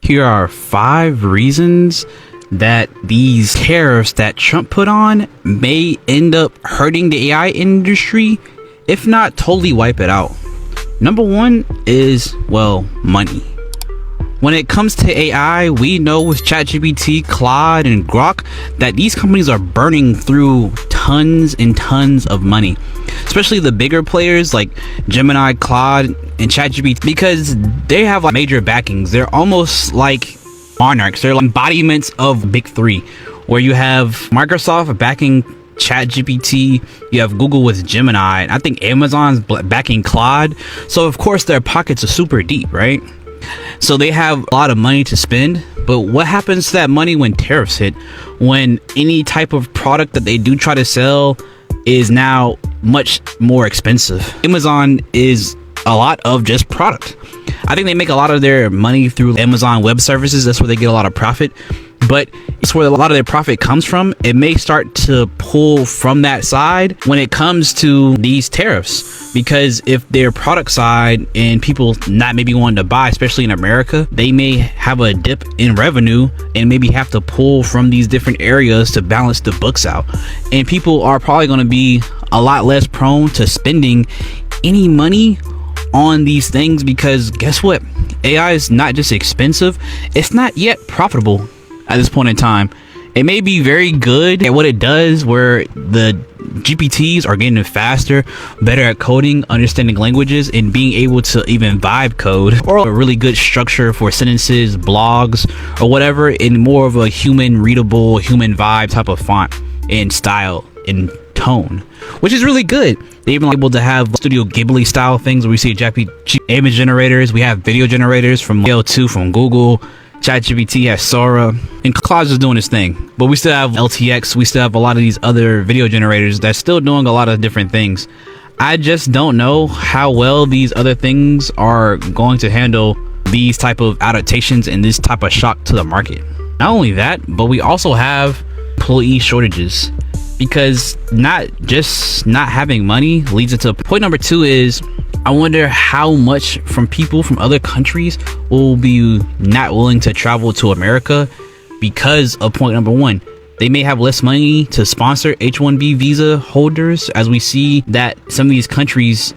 Here are 5 reasons that these tariffs that Trump put on may end up hurting the AI industry, if not totally wipe it out. Number 1 is, well, money. When it comes to AI, we know with ChatGPT, Claude, and Grok that these companies are burning through tons and tons of money, especially the bigger players like Gemini, Claude, and ChatGPT, because they have like major backings. They're almost like monarchs. They're like embodiments of big 3, where you have Microsoft backing ChatGPT, you have Google with Gemini, and I think Amazon's backing Claude. So of course their pockets are super deep, right? So they have a lot of money to spend. But what happens to that money when tariffs hit, when any type of product that they do try to sell is now much more expensive? Amazon is a lot of just product. I think they make a lot of their money through Amazon Web Services. That's where they get a lot of profit, but it's where a lot of their profit comes from. It may start to pull from that side when it comes to these tariffs, because if their product side and people not maybe wanting to buy, especially in America, they may have a dip in revenue and maybe have to pull from these different areas to balance the books out. And people are probably going to be a lot less prone to spending any money on these things, because guess what? AI is not just expensive, it's not yet profitable at this point in time. It may be very good at what it does, where the GPTs are getting faster, better at coding, understanding languages, and being able to even vibe code, or a really good structure for sentences, blogs, or whatever, in more of a human readable, human vibe type of font and style and tone, which is really good. They even able to have Studio Ghibli style things where we see image generators. We have video generators from L2 from Google. ChatGPT has Sora, and Claude is doing his thing. But we still have LTX. We still have a lot of these other video generators that's still doing a lot of different things. I just don't know how well these other things are going to handle these type of adaptations and this type of shock to the market. Not only that, but we also have employee shortages, because not just not having money leads into point number 2 is, I wonder how much from people from other countries will be not willing to travel to America because of point number 1. They may have less money to sponsor H-1B visa holders, as we see that some of these countries,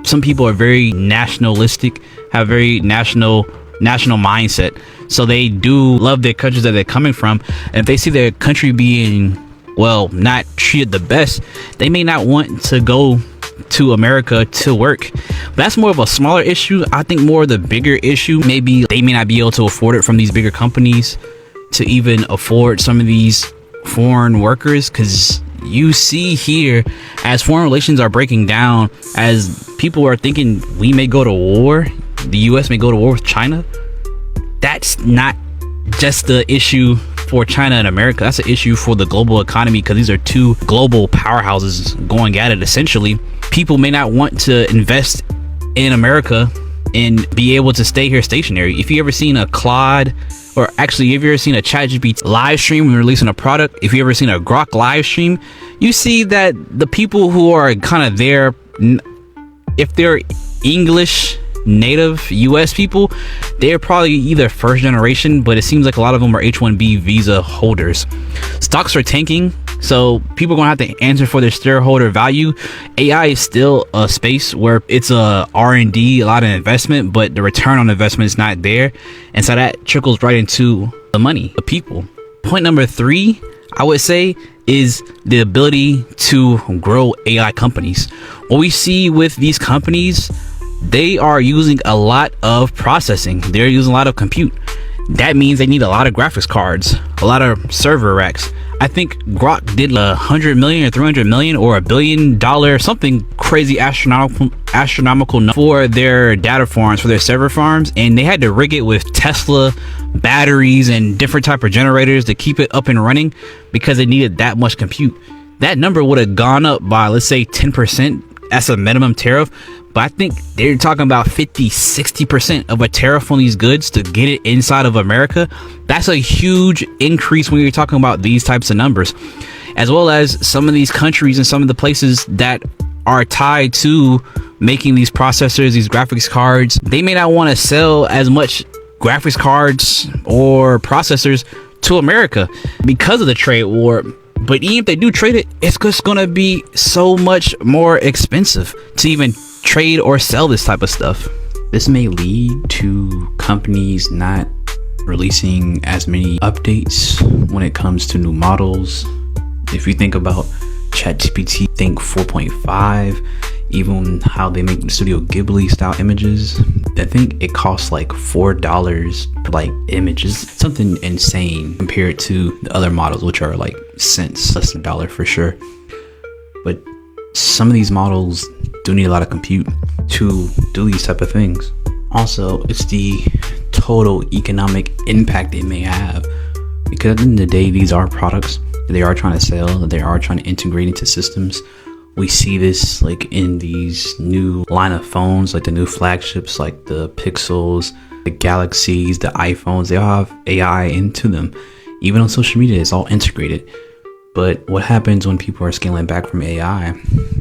some people are very nationalistic, have very national mindset. So they do love their countries that they're coming from. And if they see their country being, well, not treated the best, they may not want to go to America to work. But that's more of a smaller issue. I think more of the bigger issue, maybe they may not be able to afford it from these bigger companies to even afford some of these foreign workers, because you see here, as foreign relations are breaking down, as people are thinking we may go to war, the US may go to war with China, that's not just the issue for China and America. That's an issue for the global economy, because these are 2 global powerhouses going at it. Essentially, people may not want to invest in America and be able to stay here stationary. If you ever seen a Claude, or actually if you ever seen a ChatGPT live stream when releasing a product, if you ever seen a Grok live stream, you see that the people who are kind of there, if they're English native US people, they're probably either first generation, but it seems like a lot of them are H-1B visa holders. Stocks are tanking, so people are gonna have to answer for their shareholder value. AI is still a space where it's a R&D, a lot of investment, but the return on investment is not there, and so that trickles right into the money, the people. Point number 3, I would say, is the ability to grow AI companies. What we see with these companies, they are using a lot of processing. They're using a lot of compute. That means they need a lot of graphics cards, a lot of server racks. I think Grok did 100 million or 300 million or $1 billion, something crazy astronomical for their data farms, for their server farms, and they had to rig it with Tesla batteries and different type of generators to keep it up and running, because they needed that much compute. That number would have gone up by, let's say, 10% as a minimum tariff, but I think they're talking about 50-60% of a tariff on these goods to get it inside of America. That's a huge increase when you're talking about these types of numbers, as well as some of these countries and some of the places that are tied to making these processors, these graphics cards. They may not want to sell as much graphics cards or processors to America because of the trade war. But even if they do trade it, it's just gonna be so much more expensive to even trade or sell this type of stuff. This may lead to companies not releasing as many updates when it comes to new models. If you think about ChatGPT, think 4.5, even how they make Studio Ghibli style images, I think it costs like $4 per like images, something insane compared to the other models, which are like cents, less than $1 for sure. But some of these models do need a lot of compute to do these type of things. Also, it's the total economic impact it may have, because at the end of the day, these are products that they are trying to sell, that they are trying to integrate into systems. We see this like in these new line of phones, like the new flagships, like the Pixels, the Galaxies, the iPhones. They all have AI into them. Even on social media, it's all integrated. But what happens when people are scaling back from AI?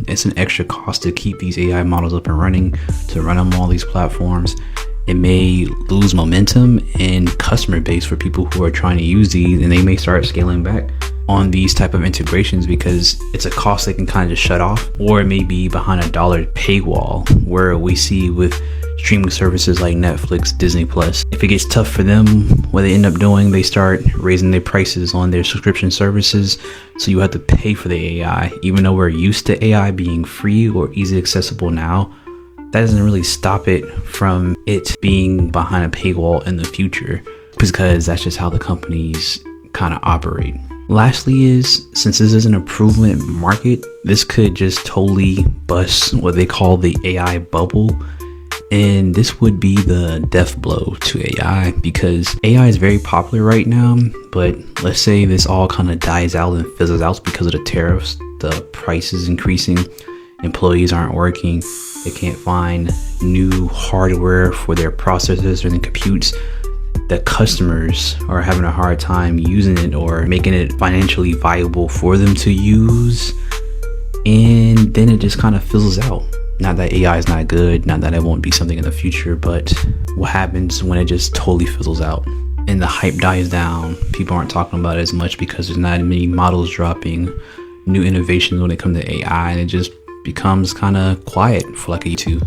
It's an extra cost to keep these AI models up and running, to run on all these platforms. It may lose momentum and customer base for people who are trying to use these, and they may start scaling back on these type of integrations because it's a cost they can kind of just shut off. Or it may be behind $1 paywall, where we see with streaming services like Netflix, Disney Plus. If it gets tough for them, what they end up doing, they start raising their prices on their subscription services, so you have to pay for the AI. Even though we're used to AI being free or easily accessible now, that doesn't really stop it from it being behind a paywall in the future, because that's just how the companies kind of operate. Lastly is, since this is an improvement market, this could just totally bust what they call the AI bubble. And this would be the death blow to AI, because AI is very popular right now. But let's say this all kind of dies out and fizzles out because of the tariffs, the price is increasing, employees aren't working, they can't find new hardware for their processors and computes. The customers are having a hard time using it or making it financially viable for them to use. And then it just kind of fizzles out. Not that AI is not good, not that it won't be something in the future, but what happens when it just totally fizzles out and the hype dies down? People aren't talking about it as much because there's not many models dropping, new innovations when it comes to AI, and it just becomes kind of quiet for like a YouTube.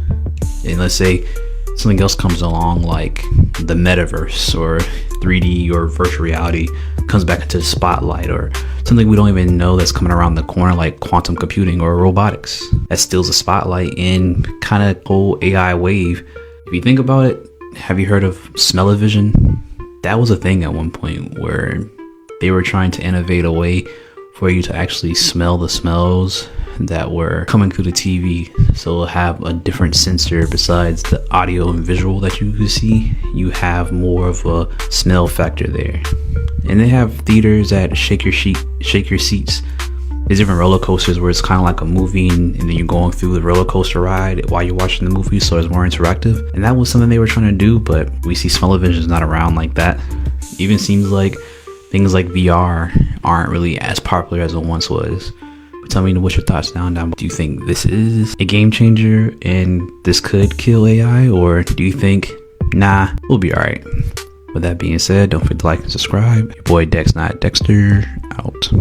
And let's say something else comes along, like the metaverse or 3D or virtual reality comes back into the spotlight, or something we don't even know that's coming around the corner, like quantum computing or robotics, that steals the spotlight and kind of whole AI wave. If you think about it, have you heard of smell-o-vision? That was a thing at one point where they were trying to innovate a way for you to actually smell the smells that were coming through the TV. So it'll have a different sensor besides the audio and visual that you can see. You have more of a smell factor there. And they have theaters that shake your seats. There's different roller coasters where it's kind of like a movie, and then you're going through the roller coaster ride while you're watching the movie, so it's more interactive. And that was something they were trying to do, but we see smell-o-vision is not around like that. Even seems like things like VR aren't really as popular as it once was. But tell me what's your thoughts down. Do you think this is a game changer and this could kill AI, or do you think, nah, we'll be alright? With that being said, don't forget to like and subscribe. Your boy Dex Not Dexter out.